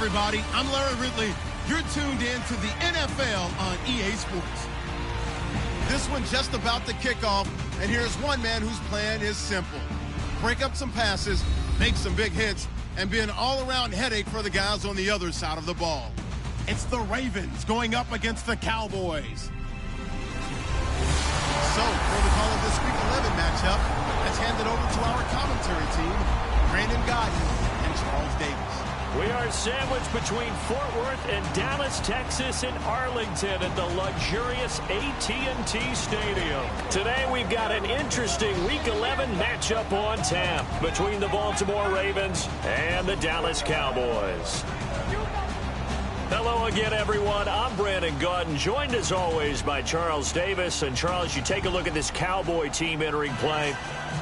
everybody. I'm Larry Ridley. You're tuned in to the NFL on EA Sports. This one just about to kick off, and here's one man whose plan is simple. Break up some passes, make some big hits, and be an all-around headache for the guys on the other side of the ball. It's the Ravens going up against the Cowboys. So, for the call of this Week 11 matchup, let's hand it over to our commentary team, Brandon Godden and Charles Davis. We are sandwiched between Fort Worth and Dallas, Texas, and Arlington at the luxurious AT&T Stadium. Today we've got an interesting Week 11 matchup on tap between the Baltimore Ravens and the Dallas Cowboys. Hello again, everyone. I'm Brandon Godden, joined as always by Charles Davis. And Charles, you take a look at this Cowboy team entering play.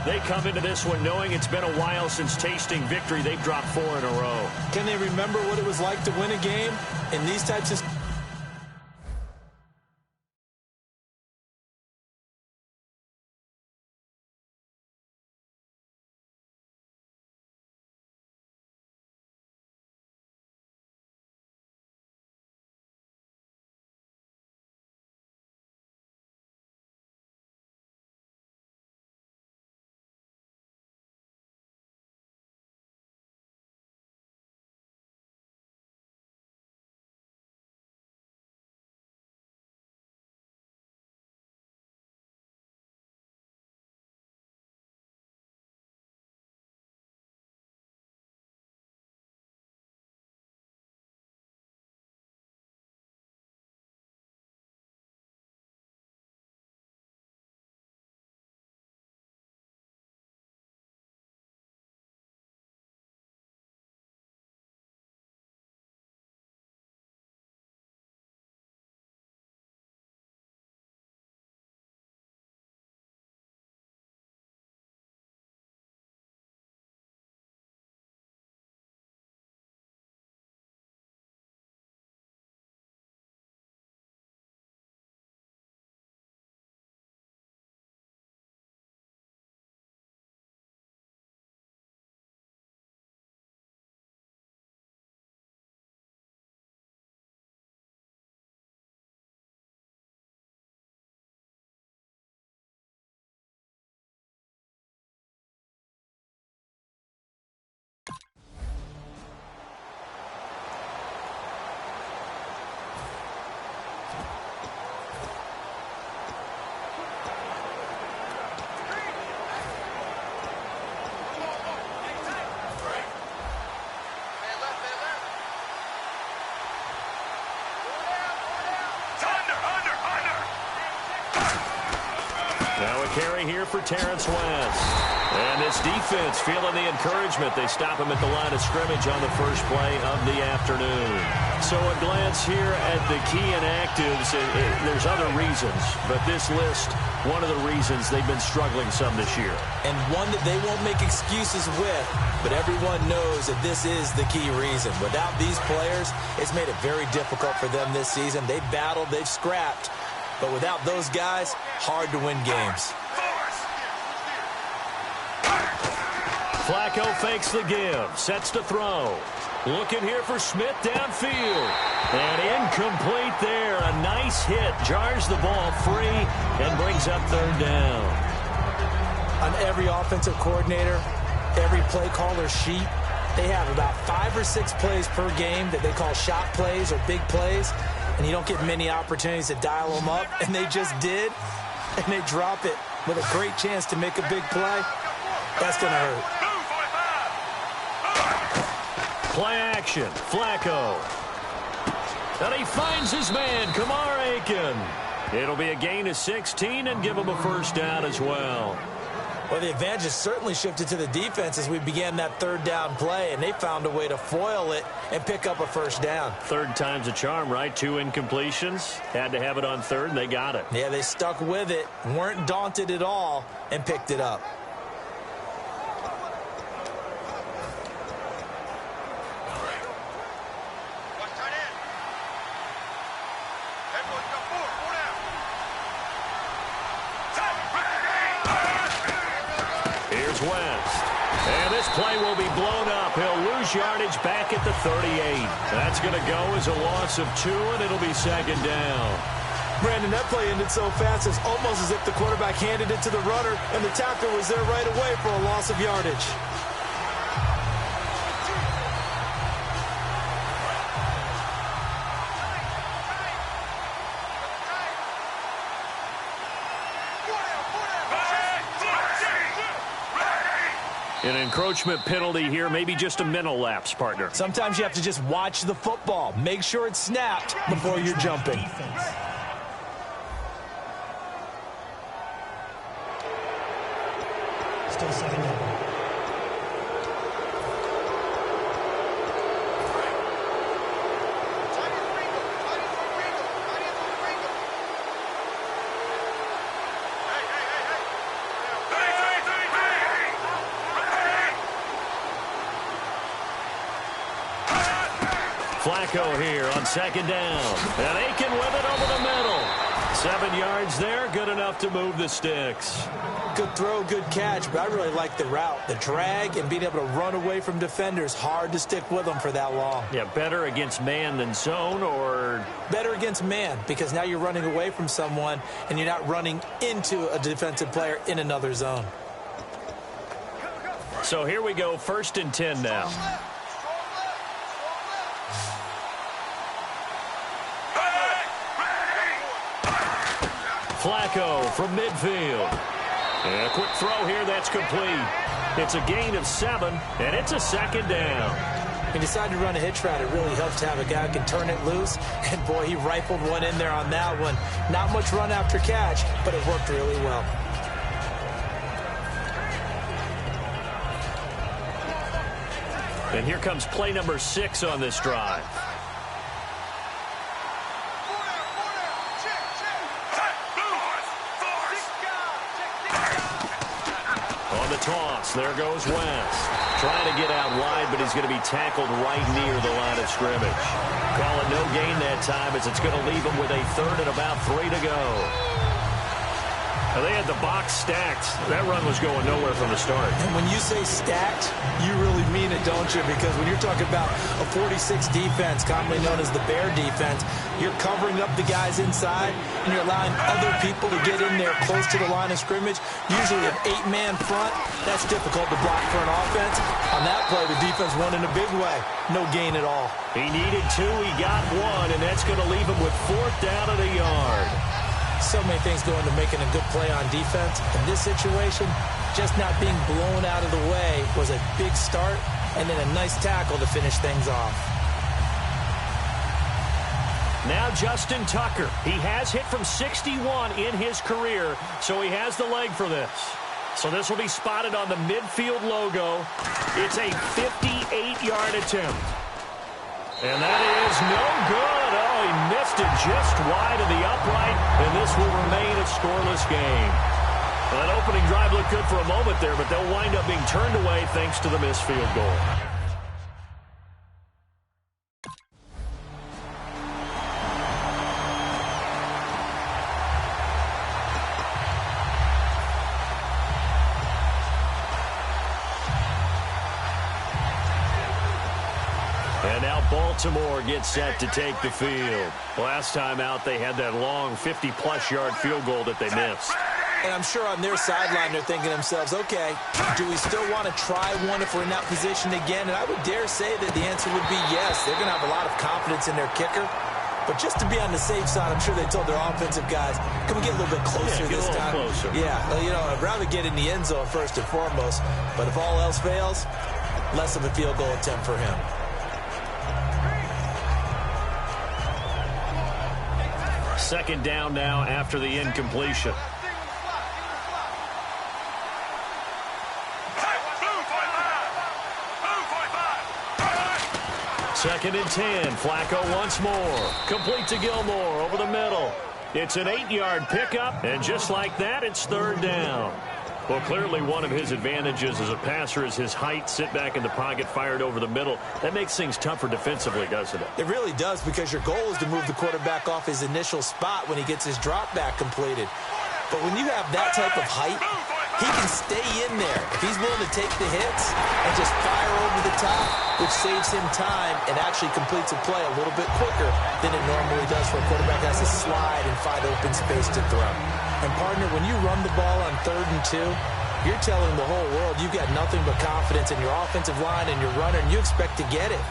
They come into this one knowing it's been a while since tasting victory. They've dropped 4 in a row. Can they remember what it was like to win a game in these types of... Now a carry here for Terrence West. And this defense feeling the encouragement. They stop him at the line of scrimmage on the first play of the afternoon. So a glance here at the key inactives. There's other reasons, but this list, one of the reasons they've been struggling some this year. And one that they won't make excuses with, but everyone knows that this is the key reason. Without these players, it's made it very difficult for them this season. They've battled, they've scrapped, but without those guys, hard to win games. Flacco fakes the give, sets to throw. Looking here for Smith downfield. And incomplete there. A nice hit. Jars the ball free and brings up third down. On every offensive coordinator, every play caller sheet, they have about 5 or 6 plays per game that they call shot plays or big plays. And you don't get many opportunities to dial them up. And they just did. And they drop it with a great chance to make a big play. That's going to hurt. Play action. Flacco. And he finds his man, Kamar Aiken. It'll be a gain of 16 and give him a first down as well. Well, the advantage has certainly shifted to the defense as we began that third down play, and they found a way to foil it and pick up a first down. Third time's a charm, right? 2 incompletions. Had to have it on third, and they got it. Yeah, they stuck with it, weren't daunted at all, and picked it up. West. And this play will be blown up. He'll lose lose yardage back at the 38. That's going to go as a loss of 2, and it'll be second down. Brandon, that play ended so fast, it's almost as if the quarterback handed it to the runner, and the tackler was there right away for a loss of yardage. An encroachment penalty here, maybe just a mental lapse, partner. Sometimes you have to just watch the football. Make sure it's snapped before you're jumping. Still second down. Flacco here on second down. And Aiken with it over the middle. 7 yards there, good enough to move the sticks. Good throw, good catch, but I really like the route. The drag and being able to run away from defenders, hard to stick with them for that long. Yeah, better against man than zone, or? Better against man, because now you're running away from someone and you're not running into a defensive player in another zone. So here we go, 1st and 10 now. Flacco from midfield. And a quick throw here, that's complete. It's a gain of 7, and it's a second down. He decided to run a hitch route. It really helps to have a guy who can turn it loose. And, boy, he rifled one in there on that one. Not much run after catch, but it worked really well. And here comes play number 6 on this drive. Toss. There goes West. Trying to get out wide, but he's going to be tackled right near the line of scrimmage. Call it no gain that time, as it's going to leave him with a 3rd and about 3 to go. Now, they had the box stacked. That run was going nowhere from the start. And when you say stacked, you really mean it, don't you? Because when you're talking about a 46 defense, commonly known as the Bear defense, you're covering up the guys inside, and you're allowing other people to get in there close to the line of scrimmage. Usually an 8-man front. That's difficult to block for an offense. On that play, the defense won in a big way. No gain at all. He needed 2. He got 1, and that's going to leave him with 4th down at a yard. So many things go into making a good play on defense. In this situation, just not being blown out of the way was a big start, and then a nice tackle to finish things off. Now Justin Tucker. He has hit from 61 in his career, so he has the leg for this. So this will be spotted on the midfield logo. It's a 58-yard attempt. And that is no good. Oh, he missed it just wide of the upright, and this will remain a scoreless game. Well, that opening drive looked good for a moment there, but they'll wind up being turned away thanks to the missed field goal. And now Baltimore gets set to take the field. Last time out, they had that long 50-plus yard field goal that they missed. And I'm sure on their sideline they're thinking to themselves, okay, do we still want to try one if we're in that position again? And I would dare say that the answer would be yes. They're going to have a lot of confidence in their kicker. But just to be on the safe side, I'm sure they told their offensive guys, can we get a little bit closer this time? Closer. Yeah, you know, I'd rather get in the end zone first and foremost. But if all else fails, less of a field goal attempt for him. Second down now after the incompletion. Second and 10. Flacco once more. Complete to Gilmore over the middle. It's an 8-yard pickup, and just like that, it's 3rd down. Well, clearly one of his advantages as a passer is his height. Sit back in the pocket, fired over the middle. That makes things tougher defensively, doesn't it? It really does, because your goal is to move the quarterback off his initial spot when he gets his drop back completed. But when you have that type of height, He can stay in there if he's willing to take the hits and just fire over the top, which saves him time and actually completes a play a little bit quicker than it normally does for a quarterback that has to slide and find open space to throw. And, partner, when you run the ball on 3rd and 2, you're telling the whole world you've got nothing but confidence in your offensive line and your runner, and you expect to get it.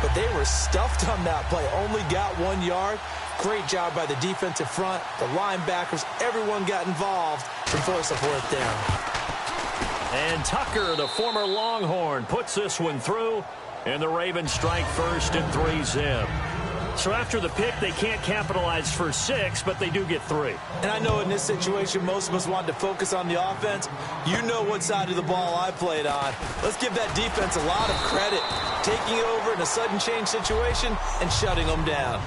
But they were stuffed on that play, only got 1 yard. Great job by the defensive front, the linebackers, everyone got involved and forced a 4th down. And Tucker, the former Longhorn, puts this one through, and the Ravens strike first and 3-zip. So after the pick, they can't capitalize for 6, but they do get 3. And I know in this situation, most of us want to focus on the offense. You know what side of the ball I played on. Let's give that defense a lot of credit, taking over in a sudden change situation and shutting them down.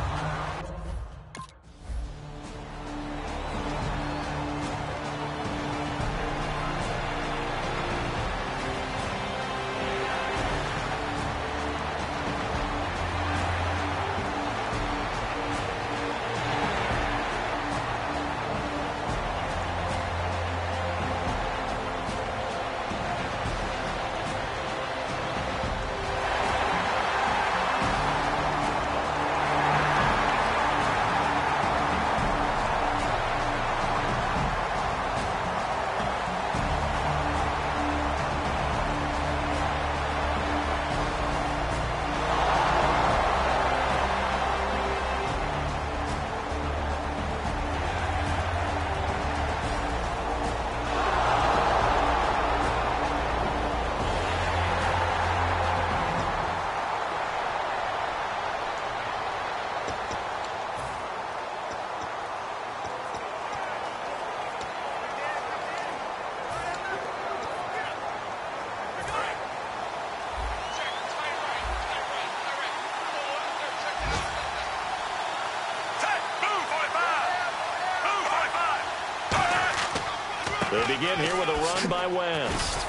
They begin here with a run by West.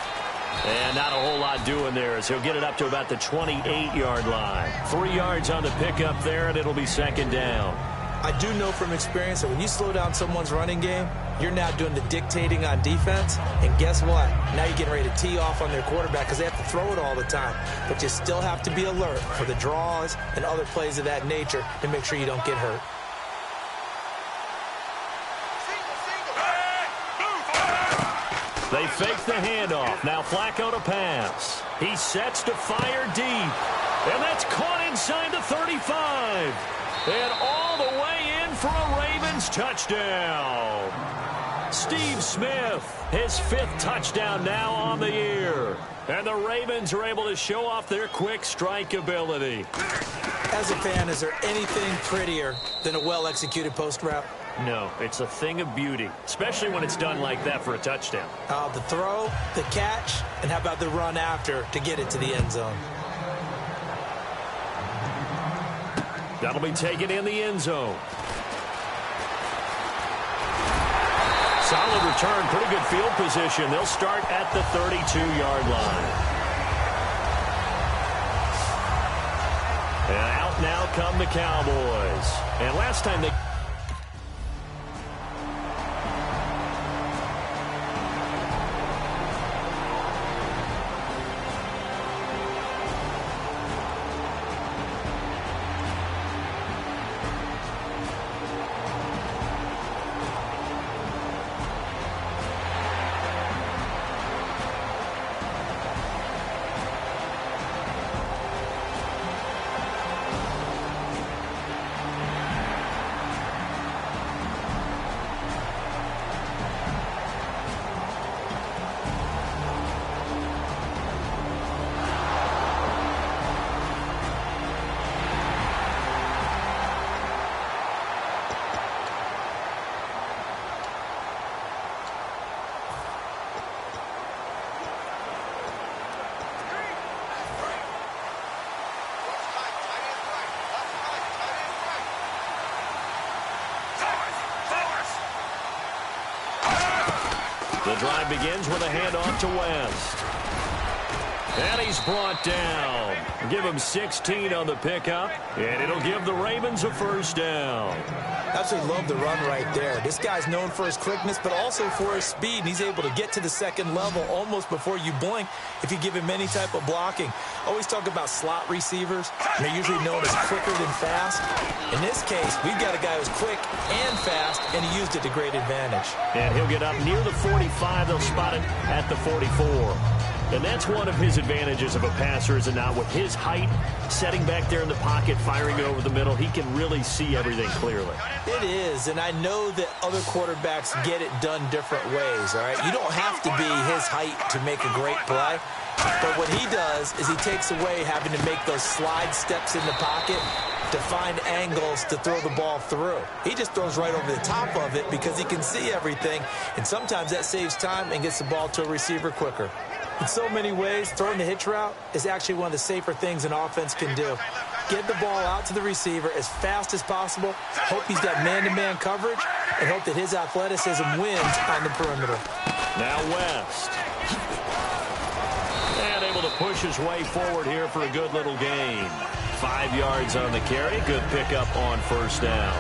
And not a whole lot doing there as he'll get it up to about the 28-yard line. 3 yards on the pickup there, and it'll be 2nd down. I do know from experience that when you slow down someone's running game, you're now doing the dictating on defense. And guess what? Now you're getting ready to tee off on their quarterback because they have to throw it all the time. But you still have to be alert for the draws and other plays of that nature to make sure you don't get hurt. They fake the handoff. Now Flacco to pass. He sets to fire deep. And that's caught inside the 35. And all the way in for a Ravens touchdown. Steve Smith, his 5th touchdown now on the year. And the Ravens are able to show off their quick strike ability. As a fan, is there anything prettier than a well-executed post route? No, it's a thing of beauty, especially when it's done like that for a touchdown. The throw, the catch, and how about the run after to get it to the end zone? That'll be taken in the end zone. Solid return, pretty good field position. They'll start at the 32-yard line. And out now come the Cowboys. And last time they... The drive begins with a handoff to West. And he's brought down. Give him 16 on the pickup, and it'll give the Ravens a first down. Absolutely love the run right there. This guy's known for his quickness, but also for his speed. And he's able to get to the second level almost before you blink if you give him any type of blocking. Always talk about slot receivers. They're usually known as quicker than fast. In this case, we've got a guy who's quick and fast, and he used it to great advantage. And he'll get up near the 45. They'll spot it at the 44. And that's one of his advantages of a passer, is it not? With his height, setting back there in the pocket, firing it over the middle, he can really see everything clearly. It is, and I know that other quarterbacks get it done different ways, all right? You don't have to be his height to make a great play. But what he does is he takes away having to make those slide steps in the pocket to find angles to throw the ball through. He just throws right over the top of it because he can see everything, and sometimes that saves time and gets the ball to a receiver quicker. In so many ways, throwing the hitch route is actually one of the safer things an offense can do. Get the ball out to the receiver as fast as possible, hope he's got man-to-man coverage, and hope that his athleticism wins on the perimeter. Now West. And able to push his way forward here for a good little gain. 5 yards on the carry. Good pickup on first down.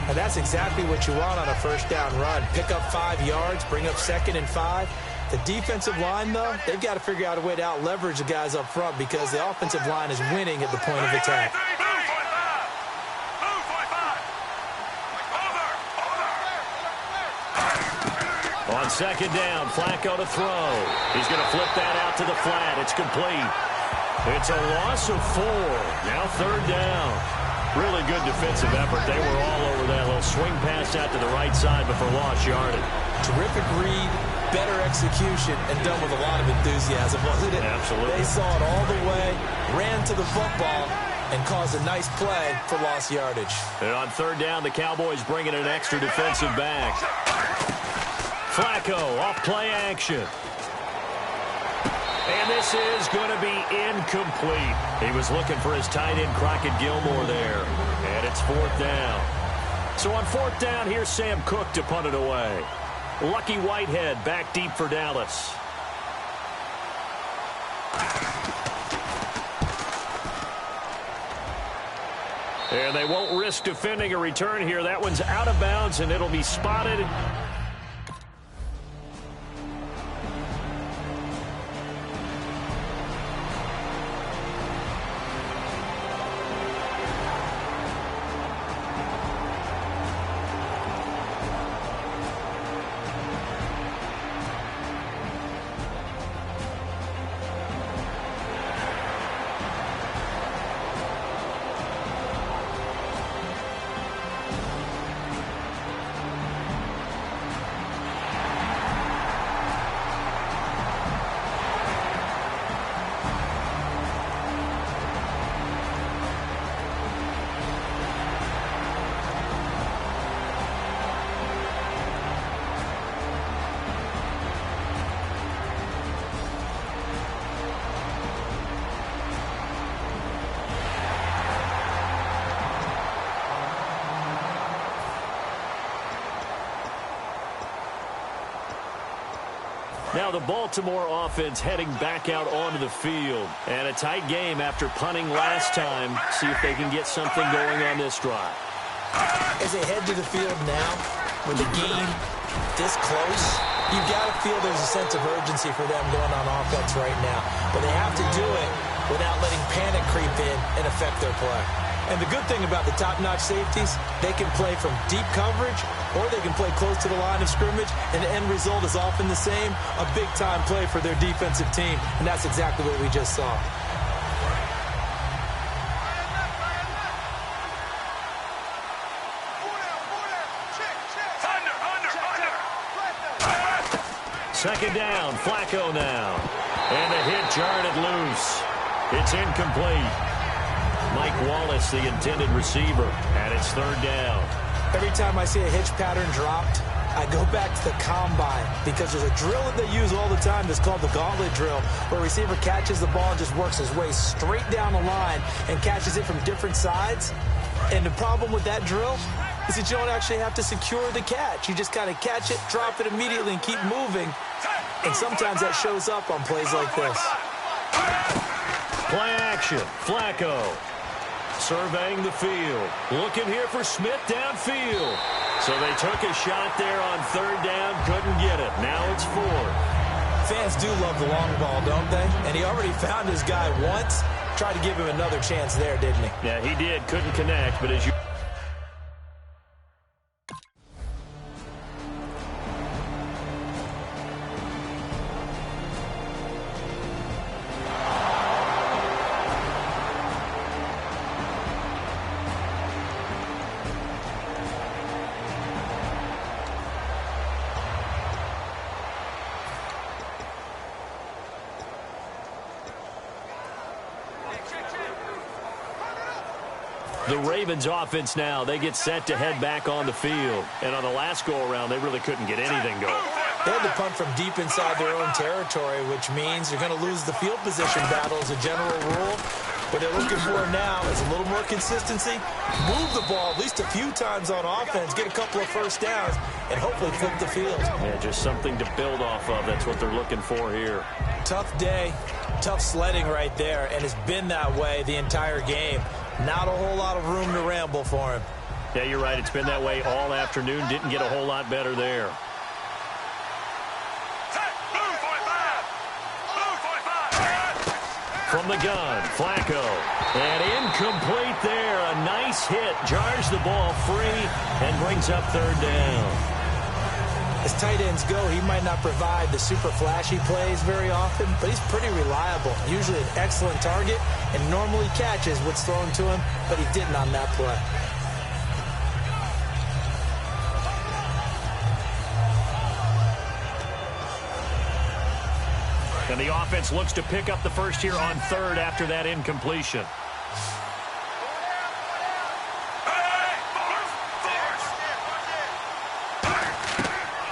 And that's exactly what you want on a first down run. Pick up 5 yards, bring up 2nd and 5. The defensive line, though, they've got to figure out a way to out-leverage the guys up front because the offensive line is winning at the point of attack. On second down, Flacco to throw. He's going to flip that out to the flat. It's complete. It's a loss of 4. Now third down. Really good defensive effort. They were all over that little swing pass out to the right side, but for lost yardage. Terrific read, better execution, and done with a lot of enthusiasm, wasn't it? Absolutely. They saw it all the way, ran to the football, and caused a nice play for lost yardage. And on third down, the Cowboys bring in an extra defensive back. Flacco off play action. And this is going to be incomplete. He was looking for his tight end, Crockett Gilmore, there. And it's fourth down. So on fourth down, here's Sam Cook to punt it away. Lucky Whitehead back deep for Dallas. And they won't risk defending a return here. That one's out of bounds, and it'll be spotted. Now the Baltimore offense heading back out onto the field. And a tight game after punting last time. See if they can get something going on this drive. As they head to the field now, with the game this close, you've got to feel there's a sense of urgency for them going on offense right now. But they have to do it without letting panic creep in and affect their play. And the good thing about the top-notch safeties, they can play from deep coverage or they can play close to the line of scrimmage, and the end result is often the same, a big-time play for their defensive team. And that's exactly what we just saw. Second down, Flacco now. And the hit jarred it loose. It's incomplete. Mike Wallace, the intended receiver, and it's third down. Every time I see a hitch pattern dropped, I go back to the combine because there's a drill that they use all the time that's called the gauntlet drill, where a receiver catches the ball and just works his way straight down the line and catches it from different sides. And the problem with that drill is that you don't actually have to secure the catch. You just kind of catch it, drop it immediately, and keep moving. And sometimes that shows up on plays like this. Play action. Flacco surveying the field. Looking here for Smith downfield. So they took a shot there on third down. Couldn't get it. Now it's fourth. Fans do love the long ball, don't they? And he already found his guy once. Tried to give him another chance there, didn't he? Yeah, he did. Couldn't connect, but as you... The Ravens offense now, they get set to head back on the field. And on the last go-around, they really couldn't get anything going. They had to punt from deep inside their own territory, which means you're going to lose the field position battle as a general rule. What they're looking for now is a little more consistency, move the ball at least a few times on offense, get a couple of first downs, and hopefully flip the field. Yeah, just something to build off of. That's what they're looking for here. Tough day, tough sledding right there, and it's been that way the entire game. Not a whole lot of room to ramble for him. Yeah, you're right. It's been that way all afternoon. Didn't get a whole lot better there. From the gun, Flacco. And incomplete there. A nice hit. Jars the ball free and brings up third down. As tight ends go, he might not provide the super flashy plays very often, but he's pretty reliable. Usually an excellent target and normally catches what's thrown to him, but he didn't on that play. And the offense looks to pick up the first here on third after that incompletion.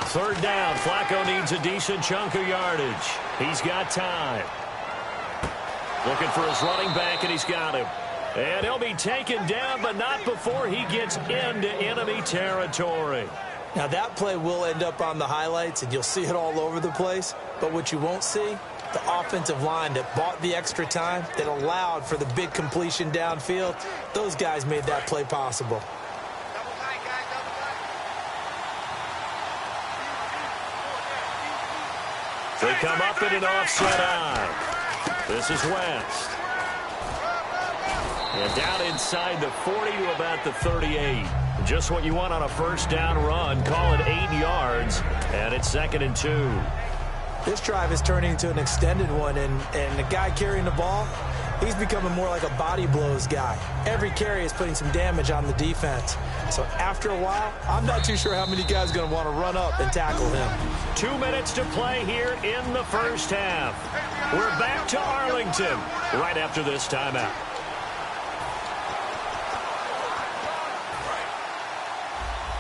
Third down. Flacco needs a decent chunk of yardage. He's got time. Looking for his running back, and he's got him. And he'll be taken down, but not before he gets into enemy territory. Now, that play will end up on the highlights, and you'll see it all over the place. But what you won't see, the offensive line that bought the extra time, that allowed for the big completion downfield, those guys made that play possible. They come up in an offset eye. This is West. And down inside the 40 to about the 38. Just what you want on a first down run. Call it 8 yards. And it's 2nd and 2. This drive is turning into an extended one. And the guy carrying the ball, he's becoming more like a body blows guy. Every carry is putting some damage on the defense. So after a while, I'm not too sure how many guys are going to want to run up and tackle him. 2 minutes to play here in the first half. We're back to Arlington right after this timeout.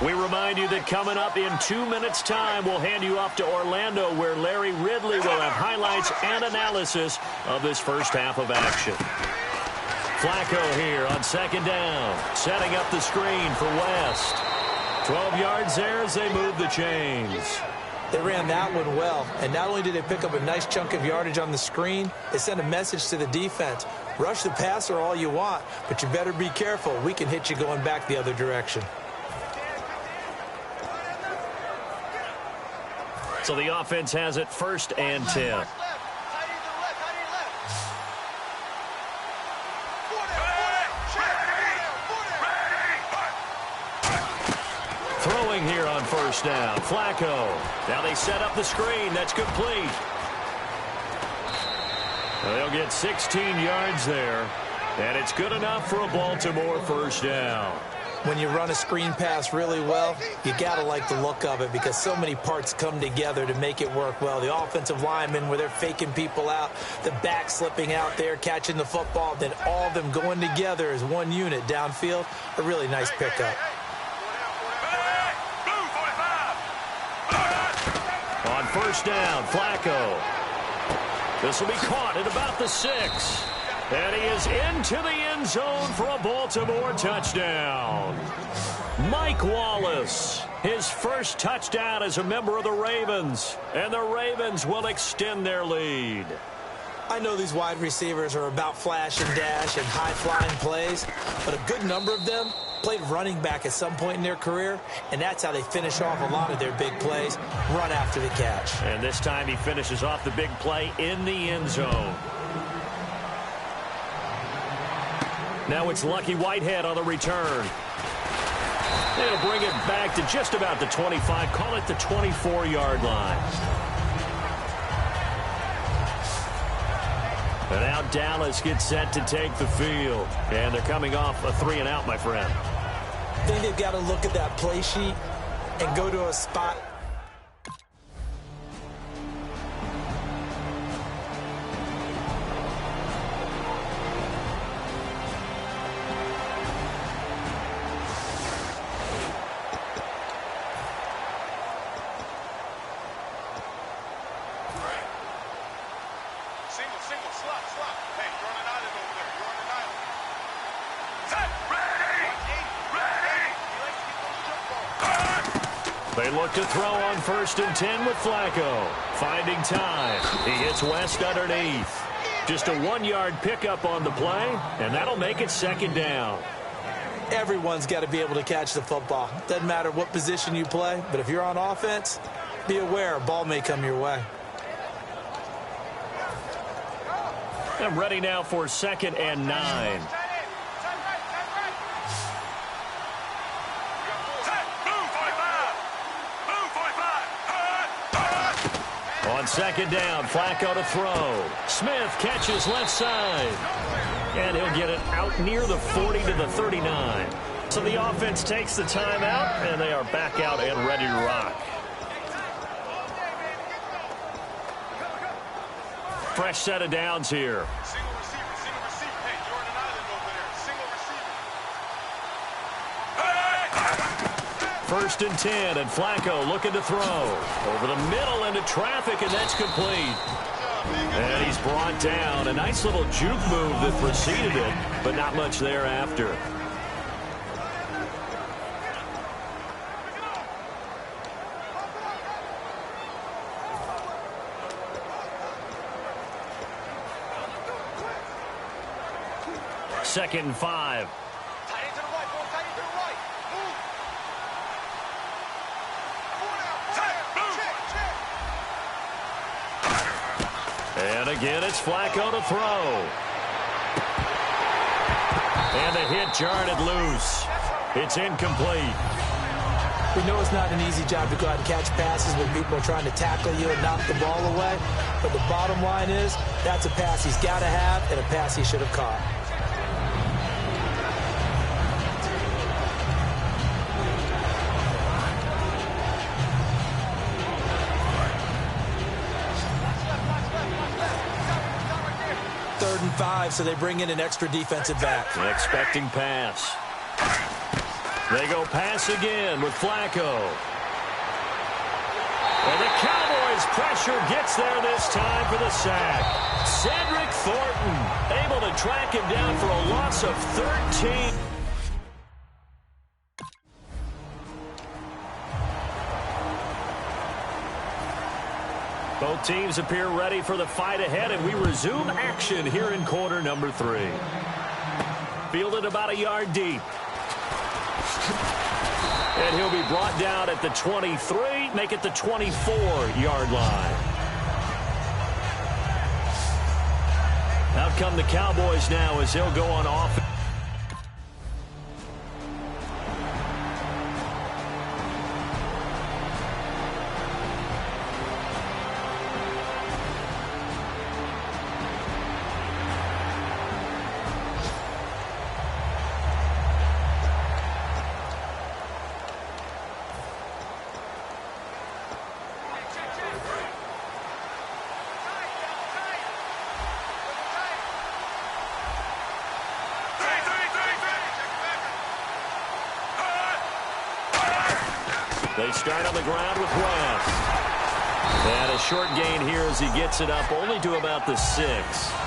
We remind you that coming up in 2 minutes' time, we'll hand you off to Orlando, where Larry Ridley will have highlights and analysis of this first half of action. Flacco here on 2nd down, setting up the screen for West. 12 yards there as they move the chains. They ran that one well, and not only did they pick up a nice chunk of yardage on the screen, they sent a message to the defense. Rush the passer all you want, but you better be careful. We can hit you going back the other direction. So the offense has it 1st and 10. Throwing here on 1st down. Flacco. Now they set up the screen. That's complete. They'll get 16 yards there. And it's good enough for a Baltimore 1st down. When you run a screen pass really well, you got to like the look of it because so many parts come together to make it work well. The offensive linemen, where they're faking people out, the back slipping out there, catching the football, then all of them going together as one unit downfield. A really nice pickup. On 1st down, Flacco. This will be caught at about the 6. And he is into the end zone for a Baltimore touchdown. Mike Wallace, his first touchdown as a member of the Ravens. And the Ravens will extend their lead. I know these wide receivers are about flash and dash and high-flying plays, but a good number of them played running back at some point in their career, and that's how they finish off a lot of their big plays, run after the catch. And this time he finishes off the big play in the end zone. Now it's Lucky Whitehead on the return. They'll bring it back to just about the 25, call it the 24-yard line. And now Dallas gets set to take the field. And they're coming off a 3-and-out, my friend. I think they've got to look at that play sheet and go to a spot. They look to throw on 1st and 10 with Flacco. Finding time. He hits West underneath. Just a 1-yard pickup on the play, and that'll make it 2nd down. Everyone's got to be able to catch the football. Doesn't matter what position you play, but if you're on offense, be aware a ball may come your way. I'm ready now for 2nd and 9. On 2nd down, Flacco to throw. Smith catches left side. And he'll get it out near the 40 to the 39. So the offense takes the timeout, and they are back out and ready to rock. Fresh set of downs here. Single receiver. Hey, Jordan Island over there. Single receiver. 1st and 10, and Flacco looking to throw. Over the middle into traffic, and that's complete. And he's brought down. A nice little juke move that preceded it, but not much thereafter. Second and 5. And again, it's Flacco to throw. And the hit jarred it loose. It's incomplete. We know it's not an easy job to go out and catch passes when people are trying to tackle you and knock the ball away. But the bottom line is, that's a pass he's got to have and a pass he should have caught. Third and 5, so they bring in an extra defensive back. An expecting pass. They go pass again with Flacco. And the Cowboys' pressure gets there this time for the sack. Cedric Thornton able to track him down for a loss of 13. Both teams appear ready for the fight ahead, and we resume action here in quarter number 3. Fielded about a yard deep. And he'll be brought down at the 23, make it the 24-yard line. Out come the Cowboys now as they'll go on offense. They start on the ground with West. And a short gain here as he gets it up only to about the 6.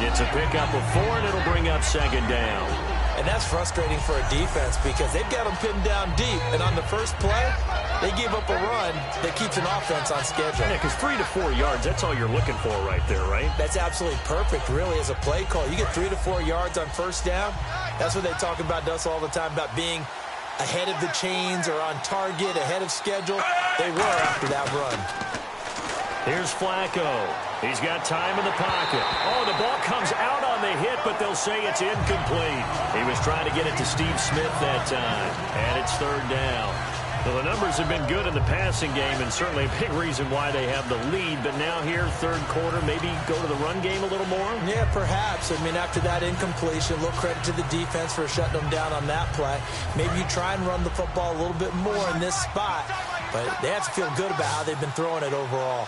It's a pickup of 4, and it'll bring up 2nd down. And that's frustrating for a defense because they've got them pinned down deep. And on the first play, they gave up a run that keeps an offense on schedule. Yeah, because 3 to 4 yards, that's all you're looking for right there, right? That's absolutely perfect, really, as a play call. You get 3 to 4 yards on first down. That's what they talk about us all the time, about being ahead of the chains or on target, ahead of schedule. They were after that run. Here's Flacco. He's got time in the pocket. Oh, the ball comes out on the hit, but they'll say it's incomplete. He was trying to get it to Steve Smith that time, and it's third down. Well, the numbers have been good in the passing game, and certainly a big reason why they have the lead. But now here, third quarter, maybe go to the run game a little more? Yeah, perhaps. I mean, after that incompletion, a little credit to the defense for shutting them down on that play. Maybe you try and run the football a little bit more in this spot, but they have to feel good about how they've been throwing it overall.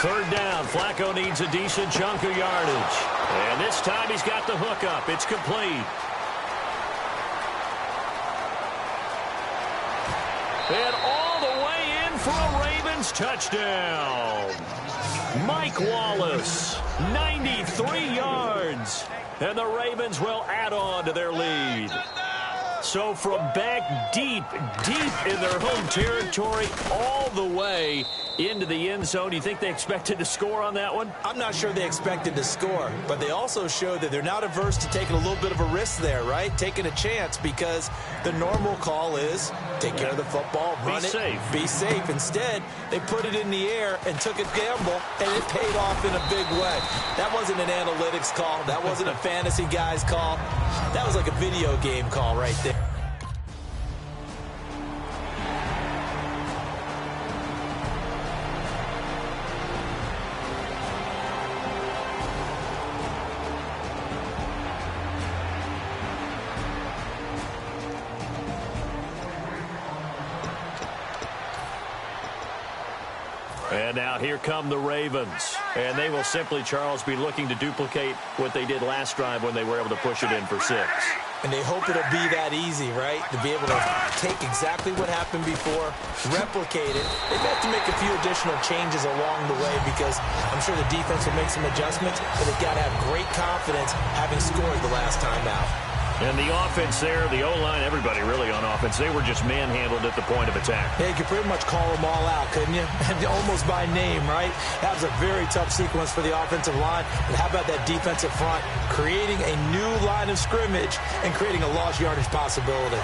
Third down. Flacco needs a decent chunk of yardage. And this time he's got the hook up. It's complete. And all the way in for a Ravens touchdown. Mike Wallace, 93 yards. And the Ravens will add on to their lead. So from back deep in their home territory, all the way into the end zone. Do you think they expected to score on that one? I'm not sure they expected to score, but they also showed that they're not averse to taking a little bit of a risk there, right? Taking a chance, because the normal call is take care of the football, run it, be safe. Instead, they put it in the air and took a gamble, and it paid off in a big way. That wasn't an analytics call. That wasn't a fantasy guy's call. That was like a video game call right there. And now here come the Ravens. And they will simply, Charles, be looking to duplicate what they did last drive when they were able to push it in for 6. And they hope it'll be that easy, right? To be able to take exactly what happened before, replicate it. They've had to make a few additional changes along the way because I'm sure the defense will make some adjustments, but they've got to have great confidence having scored the last time out. And the offense there, the O-line, everybody really on offense, they were just manhandled at the point of attack. Yeah, you could pretty much call them all out, couldn't you? Almost by name, right? That was a very tough sequence for the offensive line. But how about that defensive front creating a new line of scrimmage and creating a lost yardage possibility?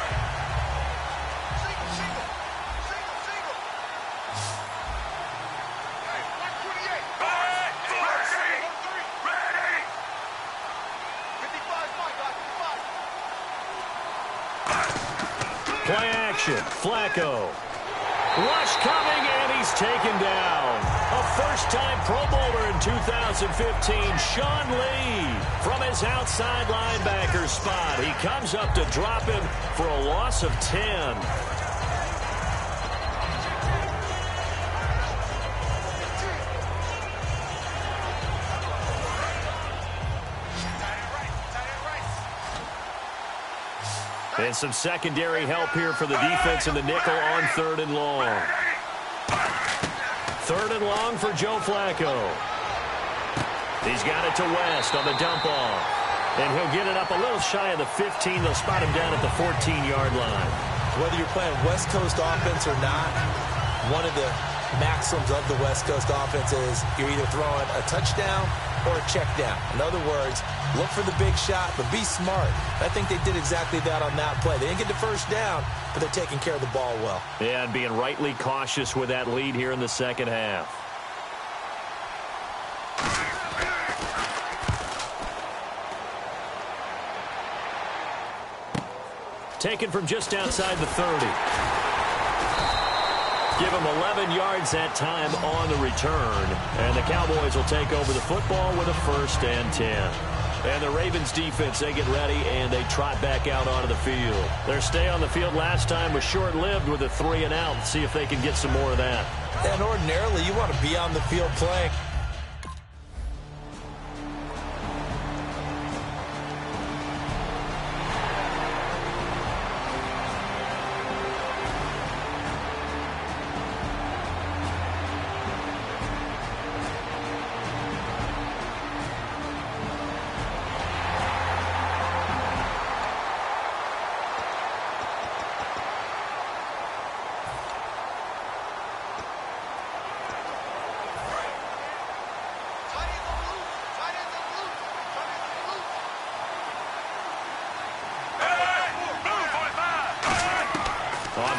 Play action. Flacco. Rush coming, and he's taken down. A first-time Pro Bowler in 2015, Sean Lee, from his outside linebacker spot. He comes up to drop him for a loss of 10. And some secondary help here for the defense in the nickel on 3rd and long. 3rd and long for Joe Flacco. He's got it to West on the dump off. And he'll get it up a little shy of the 15. They'll spot him down at the 14-yard line. Whether you're playing West Coast offense or not, one of the maxims of the West Coast offense is you're either throwing a touchdown or a check down. In other words, look for the big shot, but be smart. I think they did exactly that on that play. They didn't get the first down, but they're taking care of the ball well. Yeah, and being rightly cautious with that lead here in the second half. Taken from just outside the 30. Give him 11 yards that time on the return. And the Cowboys will take over the football with a 1st and 10. And the Ravens defense, they get ready, and they trot back out onto the field. Their stay on the field last time was short-lived with a 3 and out. See if they can get some more of that. And ordinarily, you want to be on the field playing.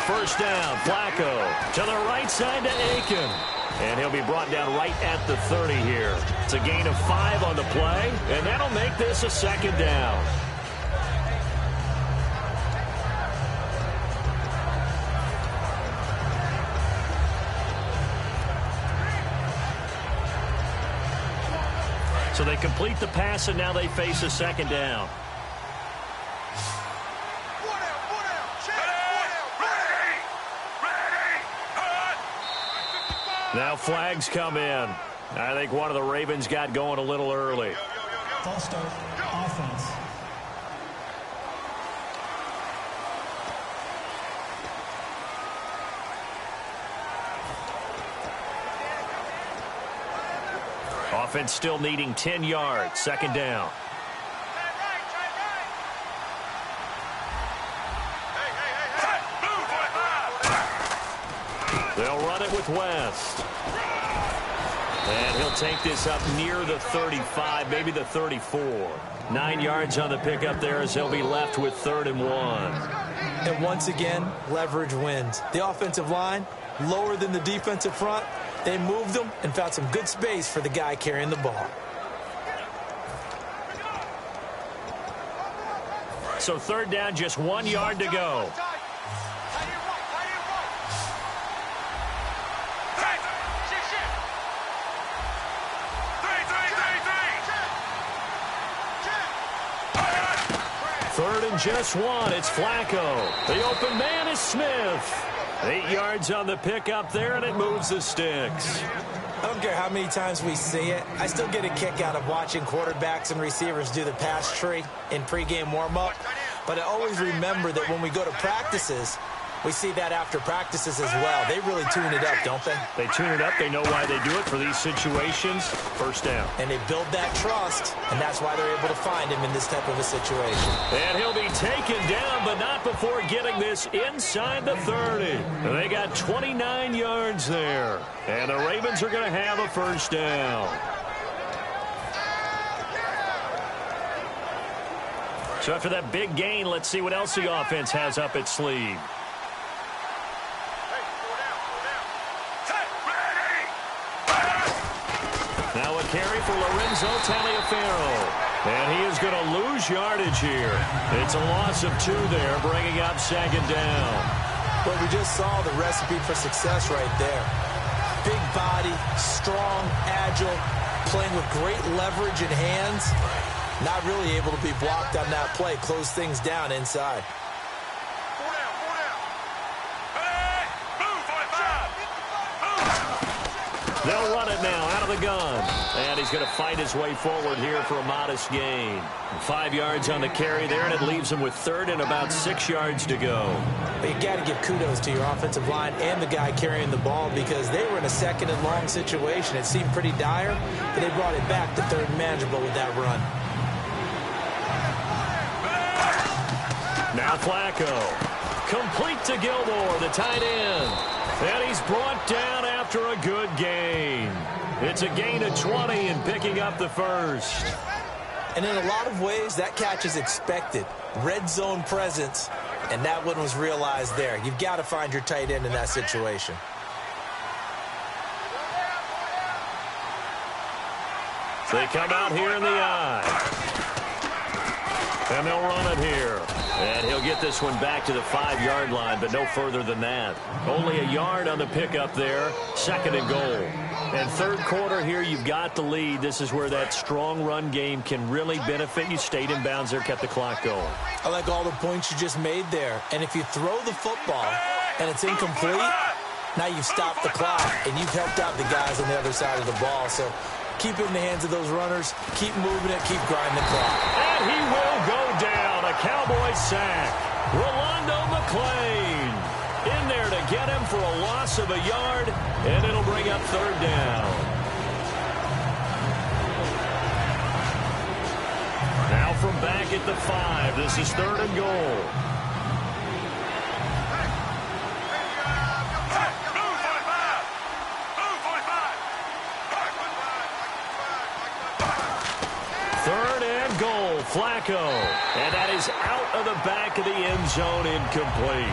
first down. Flacco to the right side to Aiken. And he'll be brought down right at the 30 here. It's a gain of 5 on the play, and that'll make this a second down. So they complete the pass, and now they face a second down. Now flags come in. I think one of the Ravens got going a little early. False start, offense. Offense still needing 10 yards. Second down. They'll run it with West. And he'll take this up near the 35, maybe the 34. 9 yards on the pickup there as he'll be left with 3rd and 1. And once again, leverage wins. The offensive line, lower than the defensive front. They moved them and found some good space for the guy carrying the ball. So 3rd down, just 1 yard to go. Third and just 1. It's Flacco. The open man is Smith. 8 yards on the pickup there, and it moves the sticks. I don't care how many times we see it. I still get a kick out of watching quarterbacks and receivers do the pass tree in pregame warm-up. But I always remember that when we go to practices, we see that after practices as well. They really tune it up, don't they? They tune it up. They know why they do it for these situations. First down. And they build that trust, and that's why they're able to find him in this type of a situation. And he'll be taken down, but not before getting this inside the 30. They got 29 yards there. And the Ravens are going to have a first down. So after that big gain, let's see what else the offense has up its sleeve. Now a carry for Lorenzo Taliaferro. And he is going to lose yardage here. It's a loss of 2 there, bringing up second down. But we just saw the recipe for success right there. Big body, strong, agile, playing with great leverage in hands. Not really able to be blocked on that play. Close things down inside. They'll run it now out of the gun. And he's going to fight his way forward here for a modest gain. 5 yards on the carry there, and it leaves him with 3rd and about 6 yards to go. But you got to give kudos to your offensive line and the guy carrying the ball because they were in a 2nd and long situation. It seemed pretty dire, but they brought it back to 3rd and manageable with that run. Now Flacco. Complete to Gilmore, the tight end. And he's brought down after a good gain. It's a gain of 20 and picking up the first. And in a lot of ways, that catch is expected. Red zone presence, and that one was realized there. You've got to find your tight end in that situation. They come out here in the eye. And they'll run it here. And he'll get this one back to the 5-yard line, but no further than that. Only a yard on the pickup there. 2nd and goal. And 3rd quarter here, you've got the lead. This is where that strong run game can really benefit you. Stayed in bounds there, kept the clock going. I like all the points you just made there. And if you throw the football and it's incomplete, now you've stopped the clock and you've helped out the guys on the other side of the ball. So keep it in the hands of those runners. Keep moving it. Keep grinding the clock. And he will go down. A Cowboy sack. Rolando McClain in there to get him for a loss of a yard, and it'll bring up 3rd down. Now from back at the 5, this is 3rd and goal. Flacco, and that is out of the back of the end zone, incomplete.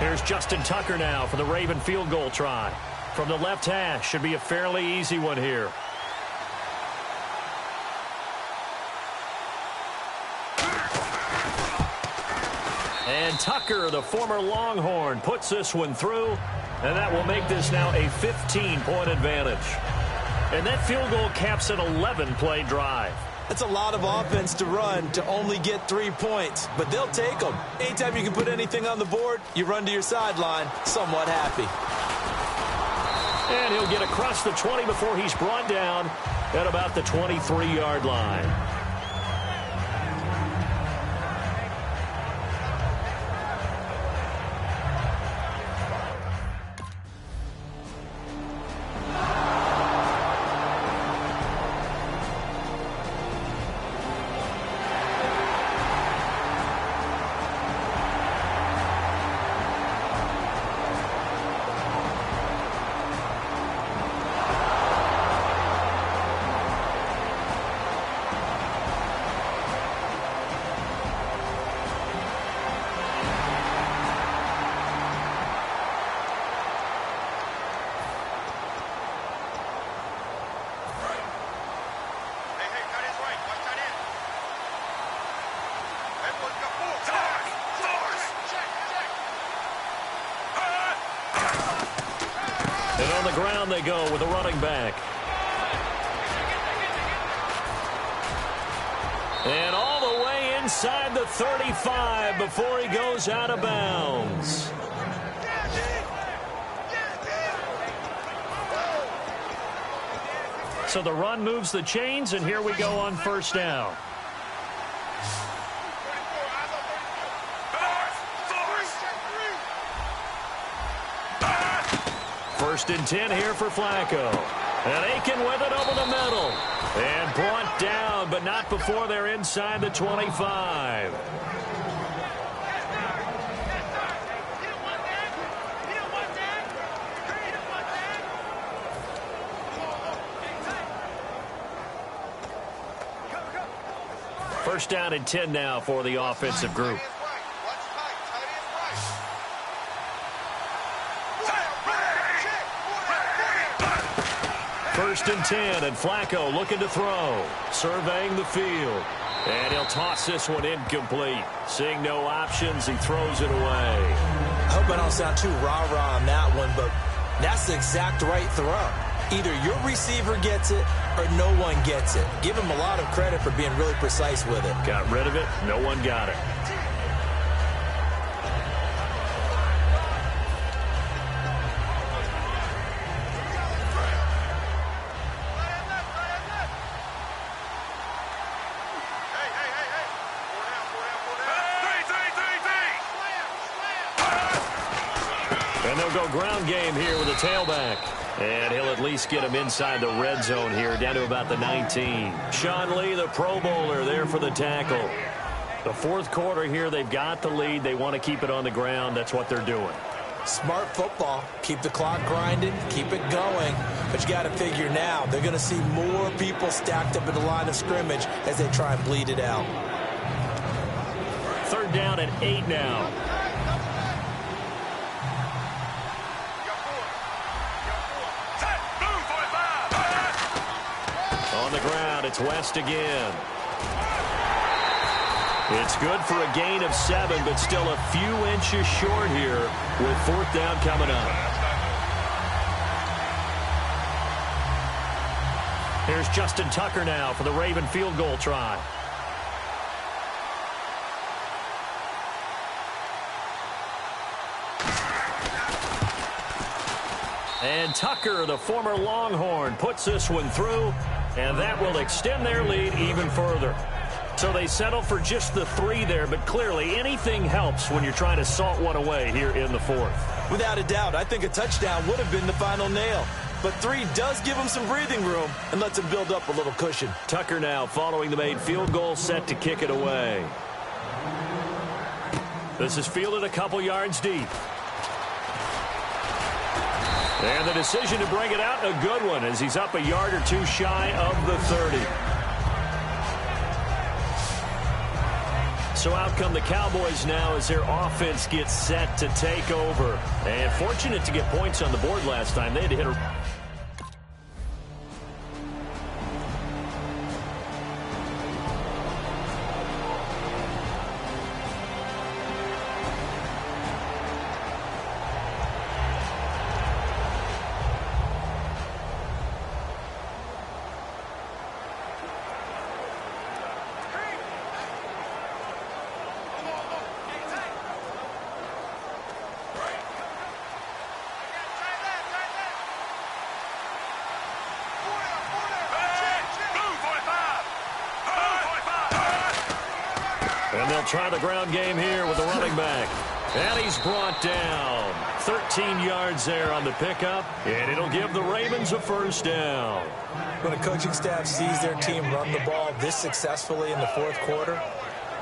Here's Justin Tucker now for the Raven field goal try. From the left hash, should be a fairly easy one here. And Tucker, the former Longhorn, puts this one through, and that will make this now a 15-point advantage. And that field goal caps an 11-play drive. That's a lot of offense to run to only get 3 points, but they'll take them. Anytime you can put anything on the board, you run to your sideline somewhat happy. And he'll get across the 20 before he's brought down at about the 23-yard line. And on the ground they go with a running back. And all the way inside the 35 before he goes out of bounds. So the run moves the chains, and here we go on first down. First and 10 here for Flacco. And Aiken with it over the middle. And brought down, but not before they're inside the 25. First down and 10 now for the offensive group. First and 10, and Flacco looking to throw. Surveying the field. And he'll toss this one incomplete. Seeing no options, he throws it away. I hope I don't sound too rah-rah on that one, but that's the exact right throw. Either your receiver gets it or no one gets it. Give him a lot of credit for being really precise with it. Got rid of it. No one got it. And they'll go ground game here with a tailback. And he'll at least get him inside the red zone here, down to about the 19. Sean Lee, the Pro Bowler, there for the tackle. The fourth quarter here, they've got the lead. They want to keep it on the ground. That's what they're doing. Smart football. Keep the clock grinding. Keep it going. But you got to figure now, they're going to see more people stacked up at the line of scrimmage as they try and bleed it out. Third down and 8 now. On the ground, it's West again. It's good for a gain of 7, but still a few inches short here with fourth down coming up. Here's Justin Tucker now for the Raven field goal try. And Tucker, the former Longhorn, puts this one through, and that will extend their lead even further. So they settle for just the 3 there, but clearly anything helps when you're trying to salt one away here in the fourth. Without a doubt, I think a touchdown would have been the final nail. But 3 does give them some breathing room and lets them build up a little cushion. Tucker now following the made field goal, set to kick it away. This is fielded a couple yards deep. And the decision to bring it out, a good one, as he's up a yard or 2 shy of the 30. So out come the Cowboys now as their offense gets set to take over. And fortunate to get points on the board last time. They had to hit a... And they'll try the ground game here with the running back. And he's brought down. 13 yards there on the pickup. And it'll give the Ravens a first down. When a coaching staff sees their team run the ball this successfully in the fourth quarter,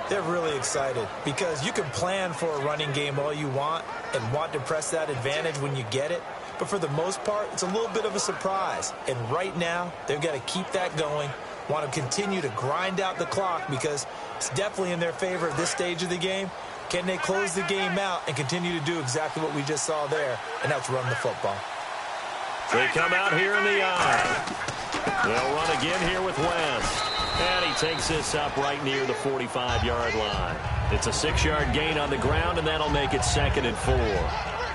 they're really excited because you can plan for a running game all you want and want to press that advantage when you get it. But for the most part, it's a little bit of a surprise. And right now, they've got to keep that going, want to continue to grind out the clock because it's definitely in their favor at this stage of the game. Can they close the game out and continue to do exactly what we just saw there, and that's run the football. They come out here in the eye. They'll run again here with West. And he takes this up right near the 45-yard line. It's a 6-yard gain on the ground, and that'll make it 2nd and 4.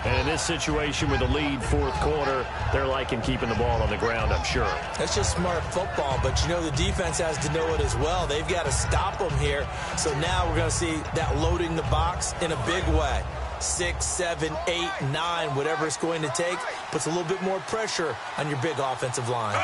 And in this situation with the lead fourth quarter, they're liking keeping the ball on the ground, I'm sure. That's just smart football, but you know the defense has to know it as well. They've got to stop them here. So now we're going to see that loading the box in a big way. 6, 7, 8, 9, whatever it's going to take, puts a little bit more pressure on your big offensive line.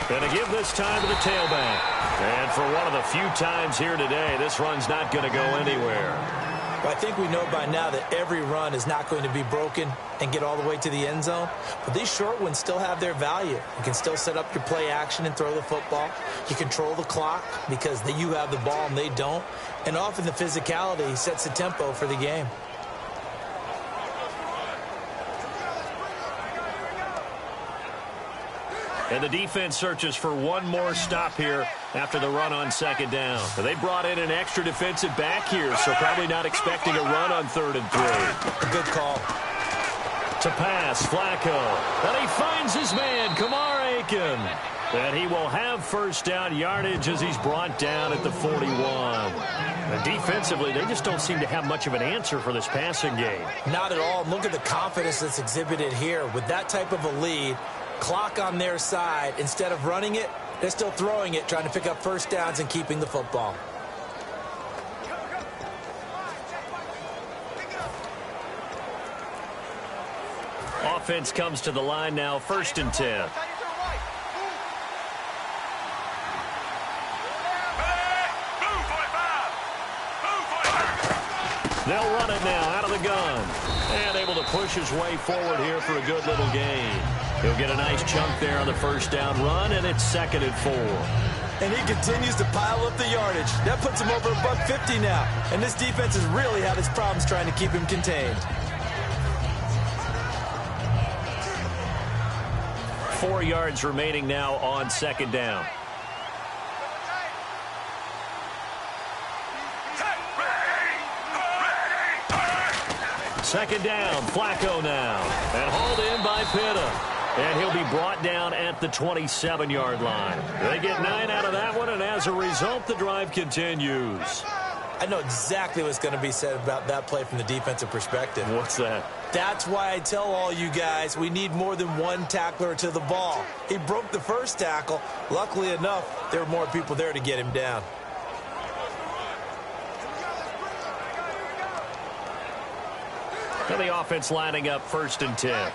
And to give this time to the tailback. And for one of the few times here today, this run's not going to go anywhere. Well, I think we know by now that every run is not going to be broken and get all the way to the end zone. But these short ones still have their value. You can still set up your play action and throw the football. You control the clock because you have the ball and they don't. And often the physicality sets the tempo for the game. And the defense searches for one more stop here after the run on 2nd down. They brought in an extra defensive back here, so probably not expecting a run on 3rd and 3. A good call. To pass, Flacco. And he finds his man, Kamar Aiken. And he will have first down yardage as he's brought down at the 41. And defensively, they just don't seem to have much of an answer for this passing game. Not at all. Look at the confidence that's exhibited here. With that type of a lead, clock on their side, instead of running it, they're still throwing it, trying to pick up first downs and keeping the football. Offense comes to the line now, 1st and 10. They'll run it now out of the gun. And able to push his way forward here for a good little gain. He'll get a nice chunk there on the first down run, and it's 2nd and 4. And he continues to pile up the yardage. That puts him over $150 now. And this defense has really had its problems trying to keep him contained. 4 yards remaining now on 2nd down. Second down, Flacco now. And hauled in by Pitta. And he'll be brought down at the 27-yard line. They get 9 out of that one, and as a result, the drive continues. I know exactly what's going to be said about that play from the defensive perspective. What's that? That's why I tell all you guys we need more than one tackler to the ball. He broke the first tackle. Luckily enough, there were more people there to get him down. And the offense lining up 1st and 10.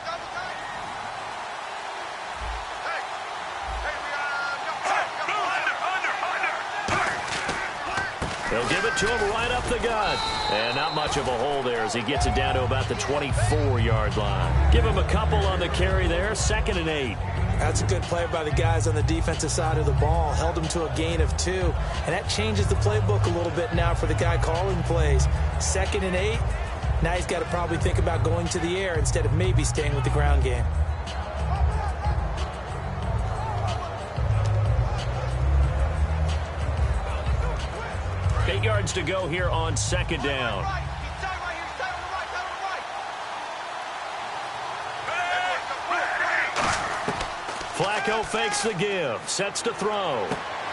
They'll give it to him right up the gut. And not much of a hole there as he gets it down to about the 24-yard line. Give him a couple on the carry there, 2nd and 8. That's a good play by the guys on the defensive side of the ball. Held him to a gain of 2. And that changes the playbook a little bit now for the guy calling plays. 2nd and 8. Now he's got to probably think about going to the air instead of maybe staying with the ground game. yards to go here on second down. Flacco fakes the give, sets to throw.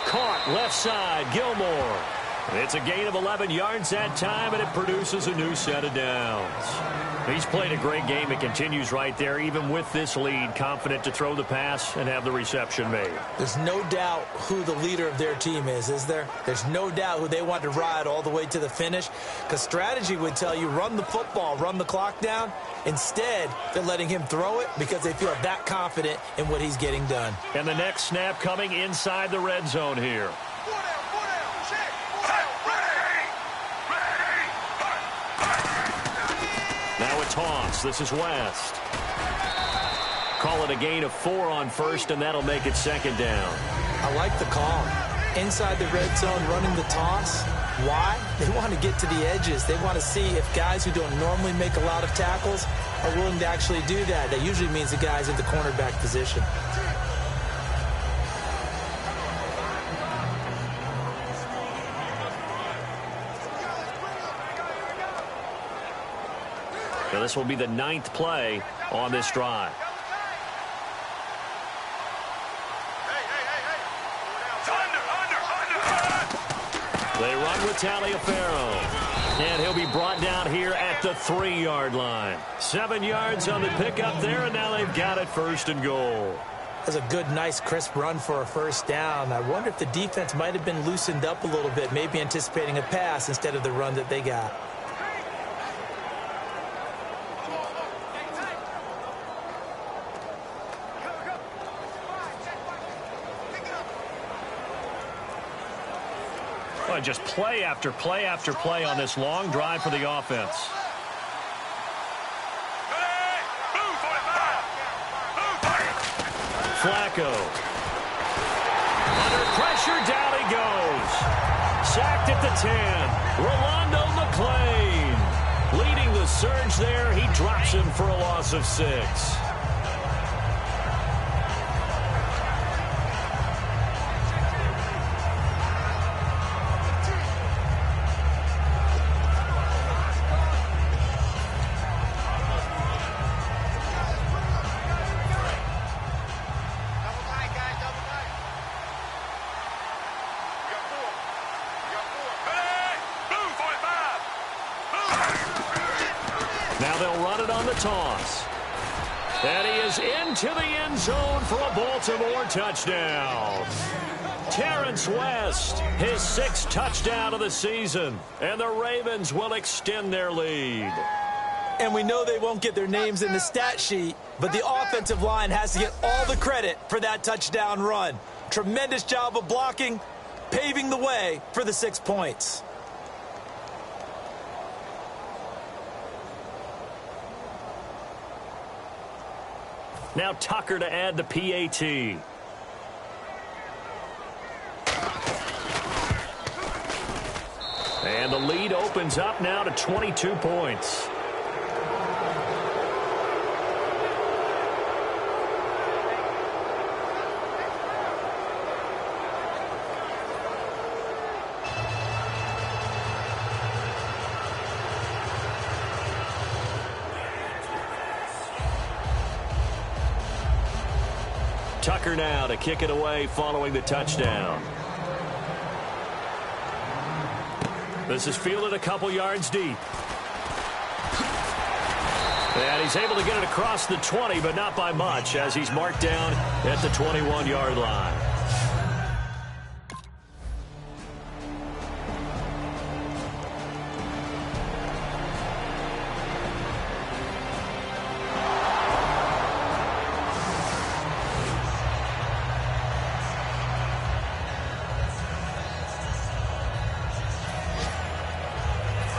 Caught left side, Gilmore. It's a gain of 11 yards that time, and it produces a new set of downs. He's played a great game. It continues right there, even with this lead, confident to throw the pass and have the reception made. There's no doubt who the leader of their team is there? There's no doubt who they want to ride all the way to the finish, because strategy would tell you run the football, run the clock down. Instead, they're letting him throw it because they feel that confident in what he's getting done. And the next snap coming inside the red zone here. Now a toss. This is West. Call it a gain of 4 on first, and that'll make it second down. I like the call. Inside the red zone, running the toss. Why? They want to get to the edges. They want to see if guys who don't normally make a lot of tackles are willing to actually do that. That usually means the guys in the cornerback position. Now this will be the 9th play on this drive. They run with Taliaferro. And he'll be brought down here at the 3-yard line. 7 yards on the pickup there, and now they've got it first and goal. That's a good, nice, crisp run for a first down. I wonder if the defense might have been loosened up a little bit, maybe anticipating a pass instead of the run that they got. Just play after play after play on this long drive for the offense. Flacco. Under pressure, down he goes. Sacked at the 10. Rolando McClain. Leading the surge there. He drops him for a loss of 6. Now they'll run it on the toss. And he is into the end zone for a Baltimore touchdown. Terrence West, his 6th touchdown of the season. And the Ravens will extend their lead. And we know they won't get their names in the stat sheet, but the offensive line has to get all the credit for that touchdown run. Tremendous job of blocking, paving the way for the 6 points. Now Tucker to add the PAT. And the lead opens up now to 22 points. Tucker now to kick it away following the touchdown. This is fielded a couple yards deep. And he's able to get it across the 20, but not by much, as he's marked down at the 21-yard line.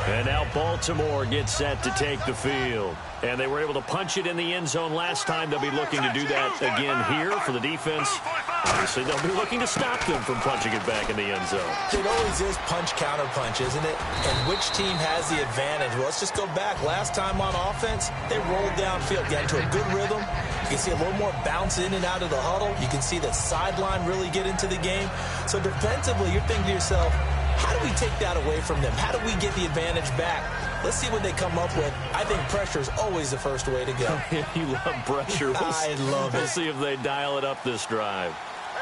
And now Baltimore gets set to take the field. And they were able to punch it in the end zone last time. They'll be looking to do that again here for the defense. Obviously, they'll be looking to stop them from punching it back in the end zone. It always is punch-counter-punch, isn't it? And which team has the advantage? Well, let's just go back. Last time on offense, they rolled downfield, got into a good rhythm. You can see a little more bounce in and out of the huddle. You can see the sideline really get into the game. So defensively, you're thinking to yourself, How do we take that away from them? How do we get the advantage back? Let's see what they come up with. I think pressure is always the first way to go. You love pressure. I love it. We'll see if they dial it up this drive.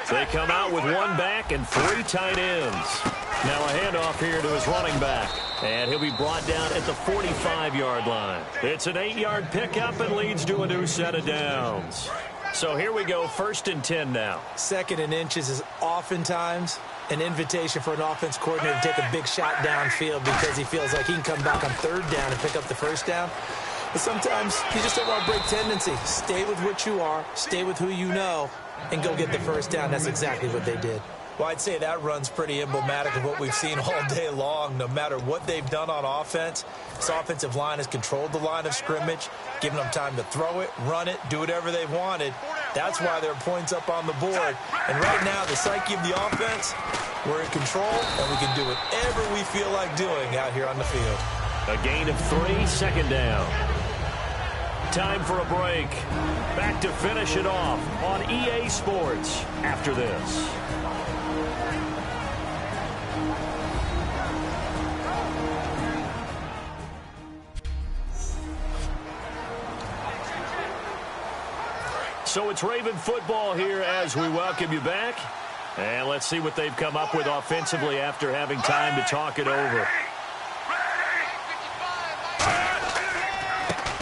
So they come out with one back and 3 tight ends. Now a handoff here to his running back. And he'll be brought down at the 45-yard line. It's an 8-yard pickup and leads to a new set of downs. So here we go, 1st and 10 now. 2nd and inches is oftentimes an invitation for an offense coordinator to take a big shot downfield because he feels like he can come back on 3rd down and pick up the 1st down. But sometimes you just don't want to break tendency. Stay with what you are, stay with who you know, and go get the 1st down. That's exactly what they did. Well, I'd say that run's pretty emblematic of what we've seen all day long. No matter what they've done on offense, this offensive line has controlled the line of scrimmage, given them time to throw it, run it, do whatever they wanted. That's why there are points up on the board. And right now, the psyche of the offense, we're in control, and we can do whatever we feel like doing out here on the field. A gain of 3, 2nd down. Time for a break. Back to finish it off on EA Sports after this. So it's Raven football here as we welcome you back. And let's see what they've come up with offensively after having time to talk it over.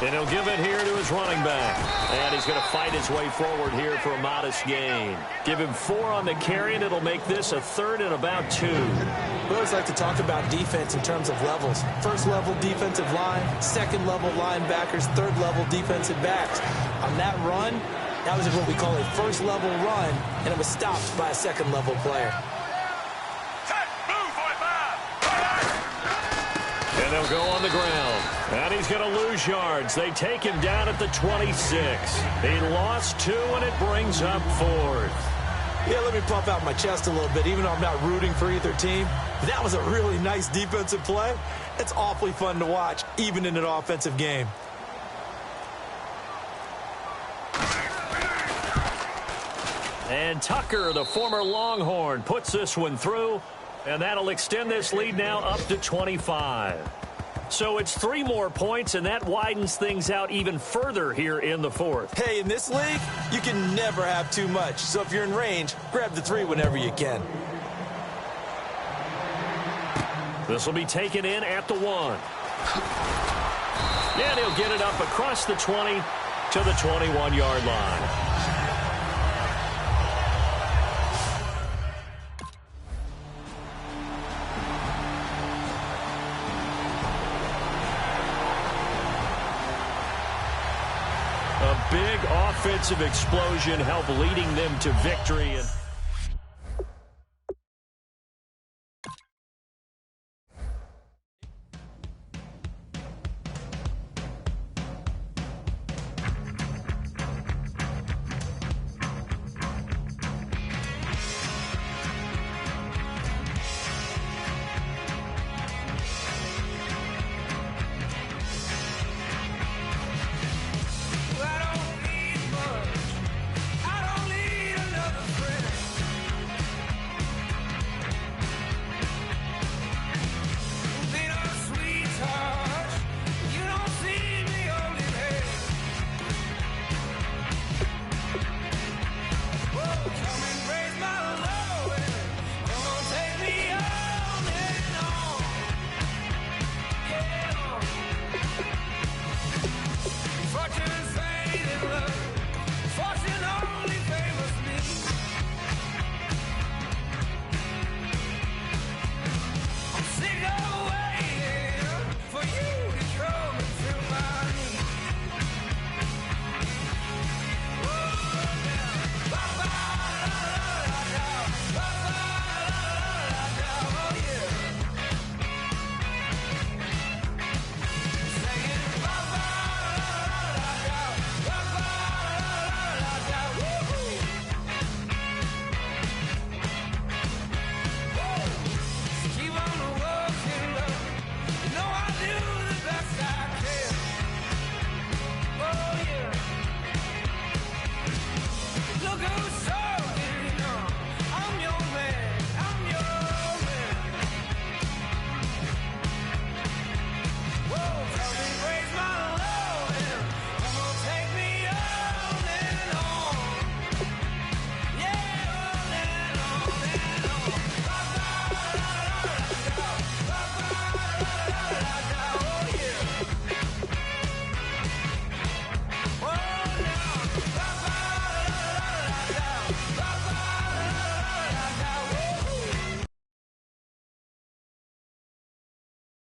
And he'll give it here to his running back. And he's going to fight his way forward here for a modest gain. Give him 4 on the carry, and it'll make this a 3rd and about 2. We always like to talk about defense in terms of levels. 1st level defensive line, 2nd level linebackers, 3rd level defensive backs. On that run, that was what we call a 1st level run, and it was stopped by a 2nd level player. And they'll go on the ground. And he's going to lose yards. They take him down at the 26. He lost 2, and it brings up 4th. Yeah, let me puff out my chest a little bit, even though I'm not rooting for either team. That was a really nice defensive play. It's awfully fun to watch, even in an offensive game. And Tucker, the former Longhorn, puts this one through. And that'll extend this lead now up to 25. So it's 3 more points, and that widens things out even further here in the 4th. Hey, in this league, you can never have too much. So if you're in range, grab the 3 whenever you can. This will be taken in at the 1. And he'll get it up across the 20 to the 21-yard line. A big offensive explosion helped leading them to victory. And